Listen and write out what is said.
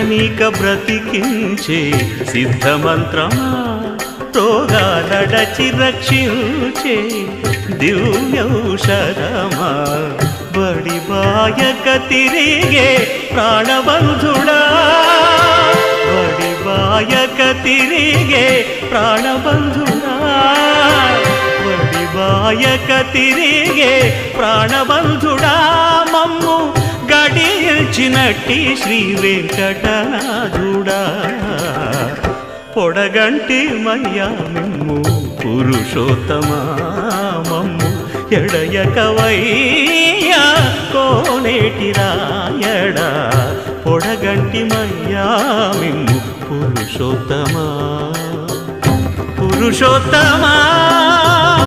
బ్రతకనీక బ్రతికించే సిద్ధమంత్రమా రోగాలడచి రక్షించే దివ్యౌషధమా బడిబాయక తిరిగే ప్రాణబంధుడా బడిబాయక తిరిగే ప్రాణబంధుడా బడిబాయక తిరిగే ప్రాణబంధుడా మమ్ము గడిచినట్టి శ్రీ వెంకటనాథుడా పొడగంటి మయ్యా మిమ్ము పురుషోత్తమా మమ్ము ఎడయకవయ్యా కోనేటి రాయడా పొడగంటి మయ్యా మిమ్ము పురుషోత్తమా పురుషోత్తమా